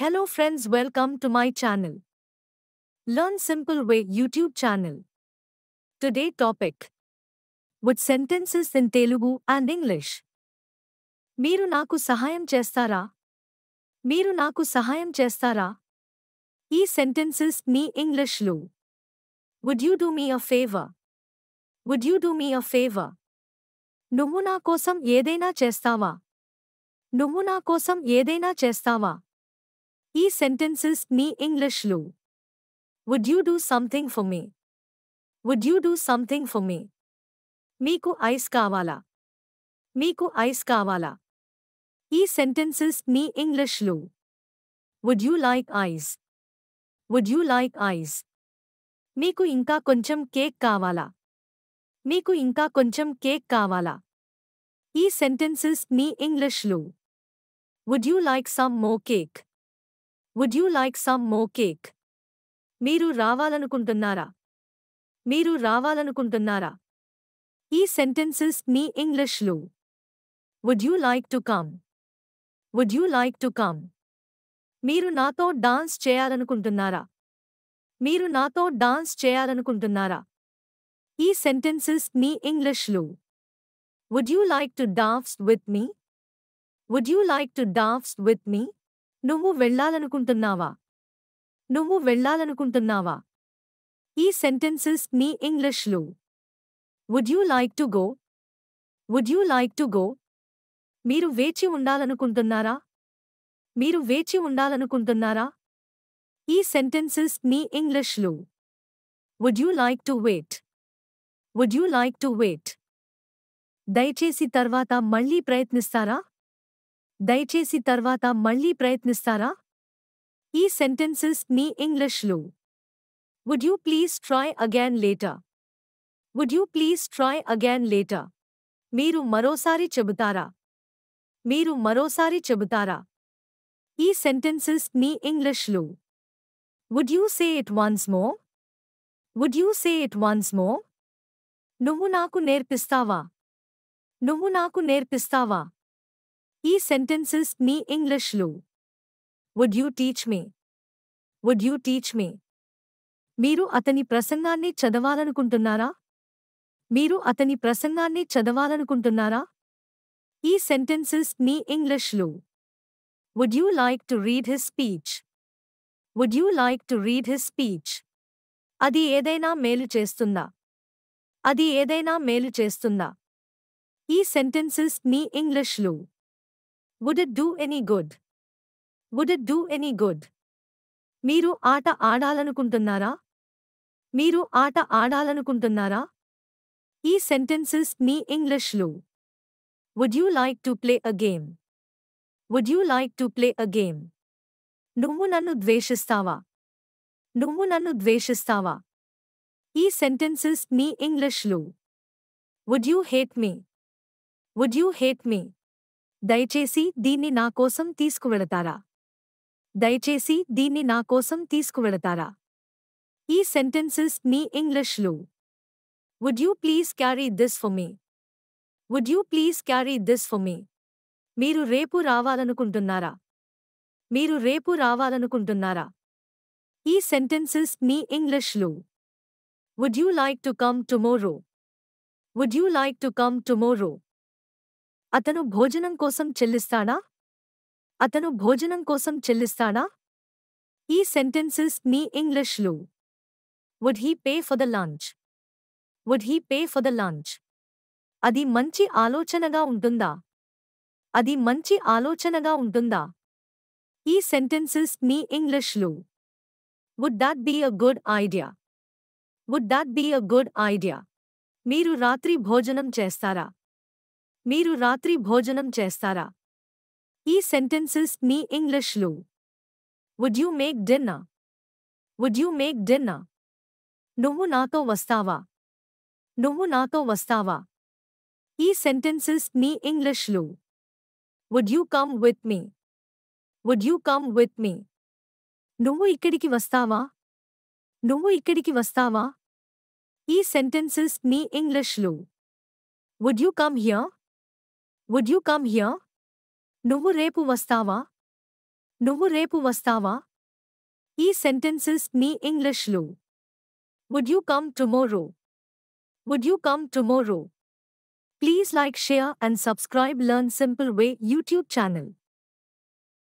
Hello friends, welcome to my channel. Learn Simple Way YouTube channel. Today topic. With sentences in Telugu and English. మీరు నాకు సహాయం చేస్తారా? మీరు నాకు సహాయం చేస్తారా? ఈ sentences మీ ఇంగ్లీష్లో. Would you do me a favor? Would you do me a favor? నువ్వు నా కోసం ఏదైనా చేస్తావా? నువ్వు నా కోసం ఏదైనా చేస్తావా? ఈ sentences మీ ఇంగ్లీష్లో. Would you do something for me? Would you do something for me? మీకు ఐస్ కావాలా? మీకు ఐస్ కావాలా? ఈ sentences మీ ఇంగ్లీష్లో. Would you like ice? Would you like ice? మీకు ఇంకా కొంచెం కేక్ కావాలా? మీకు ఇంకా కొంచెం కేక్ కావాలా? ఈ sentences మీ ఇంగ్లీష్లో. Would you like some more cake? Would you like some more cake? మీరు రావాలనుకుంటున్నారా? మీరు రావాలనుకుంటున్నారా? ఈ sentences మీ ఇంగ్లీష్లో. Would you like to come? Would you like to come? మీరు నాతో డాన్స్ చేయాలనుకుంటున్నారా? మీరు నాతో డాన్స్ చేయాలనుకుంటున్నారా? ఈ sentences మీ ఇంగ్లీష్లో. Would you like to dance with me? Would you like to dance with me? నువ్వు వెళ్ళాలనుకుంటున్నావా? నువ్వు వెళ్ళాలనుకుంటున్నావా? ఈ sentences మీ ఇంగ్లీష్లో. Would you like to go? Would you like to go? మీరు వేచి ఉండాలనుకుంటున్నారా? మీరు వేచి ఉండాలనుకుంటున్నారా? ఈ sentences మీ ఇంగ్లీష్లో. Would you like to wait? Would you like to wait? దయచేసి తర్వాత మళ్ళీ ప్రయత్నిస్తారా? దయచేసి తర్వాత మళ్ళీ ప్రయత్నిస్తారా? ఈ sentences మీ ఇంగ్లీష్లో. Would you please try again later? Would you please try again later? మీరు మరోసారి చెబుతారా? మీరు మరోసారి చెబుతారా? ఈ sentences మీ ఇంగ్లీష్లో. Would you say it once more? Would you say it once more? నువ్వు నాకు నేర్పిస్తావా? నువ్వు నాకు నేర్పిస్తావా? ఈ sentences మీ ఇంగ్లీష్లో. Would you teach me? Would you teach me? మీరు అతని ప్రసంగాన్ని చదవాలనుకుంటున్నారా? మీరు అతని ప్రసంగాన్ని చదవాలనుకుంటున్నారా? ఈ sentences మీ ఇంగ్లీష్లో. Would you like to read his speech? Would you like to read his speech? అది ఏదైనా మేలు చేస్తుందా? అది ఏదైనా మేలు చేస్తుందా? ఈ sentences మీ ఇంగ్లీష్లో. Would it do any good? Would it do any good? మీరు ఆట ఆడాలనుకుంటున్నారా? మీరు ఆట ఆడాలనుకుంటున్నారా? ఈ sentences మీ ఇంగ్లీష్లో. Would you like to play a game? Would you like to play a game? నువ్వు నన్ను ద్వేషిస్తావా? నువ్వు నన్ను ద్వేషిస్తావా? ఈ sentences మీ ఇంగ్లీష్లో. Would you hate me? Would you hate me? దయచేసి దీన్ని నా కోసం తీసుకువెళతారా? దయచేసి దీన్ని నా కోసం తీసుకువెళతారా? ఈ sentences మీ ఇంగ్లీష్లో. Would you please carry this for me? Would you please carry this for me? మీరు రేపు రావాలనుకుంటున్నారా? మీరు రేపు రావాలనుకుంటున్నారా? ఈ sentences మీ ఇంగ్లీష్లో. Would you like to come tomorrow? Would you like to come tomorrow? అతను భోజనం కోసం చెల్లిస్తాడా? అతను భోజనం కోసం చెల్లిస్తాడా? ఈ sentences మీ ఇంగ్లీష్లో. Would he pay for the lunch? Would he pay for the lunch? అది మంచి ఆలోచనగా ఉంటుందా? అది మంచి ఆలోచనగా ఉంటుందా? ఈ sentences మీ ఇంగ్లీష్లో. Would that be a good idea? Would that be a good idea? మీరు రాత్రి భోజనం చేస్తారా? మీరు రాత్రి భోజనం చేస్తారా? ఈ sentences మీ ఇంగ్లీష్లో. Would you make dinner? Would you make dinner? నువ్వు నాతో వస్తావా? నువ్వు నాతో వస్తావా? ఈ sentences మీ ఇంగ్లీష్లో. Would you come with me? Would you come with me? నువ్వు ఇక్కడికి వస్తావా? నువ్వు ఇక్కడికి వస్తావా? ఈ sentences మీ ఇంగ్లీష్లో. Would you come here? Would you come here? నువ్వు రేపు వస్తావా? నువ్వు రేపు వస్తావా? ఈ సెంటెన్సెస్ మీ ఇంగ్లీష్లో. Would you come tomorrow? Would you come tomorrow? Please like, share and subscribe Learn Simple Way YouTube channel.